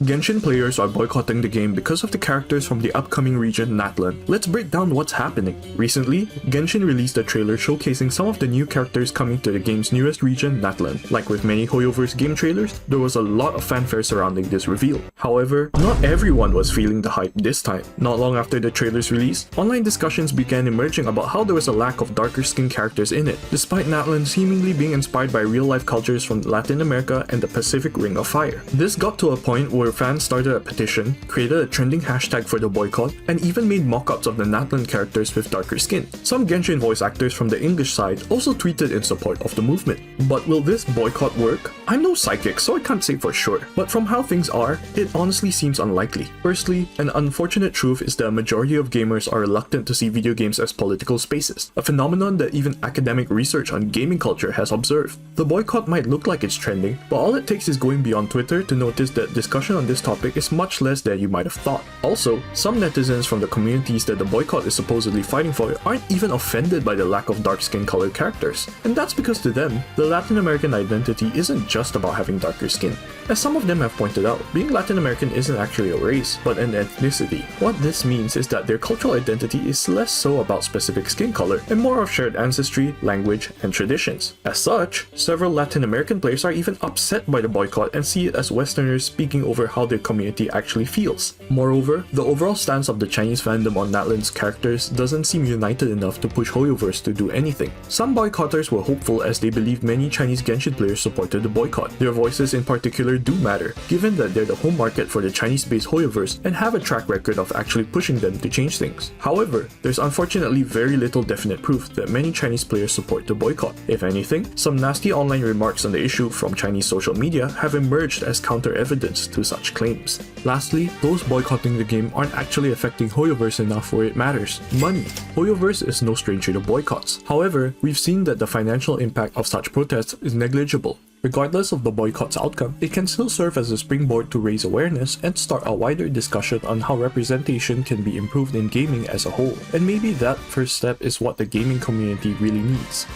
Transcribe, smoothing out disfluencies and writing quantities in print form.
Genshin players are boycotting the game because of the characters from the upcoming region Natlan. Let's break down what's happening. Recently, Genshin released a trailer showcasing some of the new characters coming to the game's newest region, Natlan. Like with many Hoyoverse game trailers, there was a lot of fanfare surrounding this reveal. However, not everyone was feeling the hype this time. Not long after the trailer's release, online discussions began emerging about how there was a lack of darker skinned characters in it, despite Natlan seemingly being inspired by real-life cultures from Latin America and the Pacific Ring of Fire. This got to a point where fans started a petition, created a trending hashtag for the boycott, and even made mock-ups of the Natlan characters with darker skin. Some Genshin voice actors from the English side also tweeted in support of the movement. But will this boycott work? I'm no psychic, so I can't say for sure. But from how things are, it honestly seems unlikely. Firstly, an unfortunate truth is that a majority of gamers are reluctant to see video games as political spaces, a phenomenon that even academic research on gaming culture has observed. The boycott might look like it's trending, but all it takes is going beyond Twitter to notice that discussion on this topic is much less than you might have thought. Also, some netizens from the communities that the boycott is supposedly fighting for aren't even offended by the lack of dark skin colored characters. And that's because to them, the Latin American identity isn't just about having darker skin. As some of them have pointed out, being Latin American isn't actually a race, but an ethnicity. What this means is that their cultural identity is less so about specific skin color and more of shared ancestry, language, and traditions. As such, several Latin American players are even upset by the boycott and see it as Westerners speaking over how their community actually feels. Moreover, the overall stance of the Chinese fandom on Natlan's characters doesn't seem united enough to push Hoyoverse to do anything. Some boycotters were hopeful as they believed many Chinese Genshin players supported the boycott. Their voices in particular do matter, given that they're the home market for the Chinese-based Hoyoverse and have a track record of actually pushing them to change things. However, there's unfortunately very little definite proof that many Chinese players support the boycott. If anything, some nasty online remarks on the issue from Chinese social media have emerged as counter-evidence to such claims. Lastly, those boycotting the game aren't actually affecting Hoyoverse enough where it matters: money. Hoyoverse is no stranger to boycotts. However, we've seen that the financial impact of such protests is negligible. Regardless of the boycott's outcome, it can still serve as a springboard to raise awareness and start a wider discussion on how representation can be improved in gaming as a whole. And maybe that first step is what the gaming community really needs.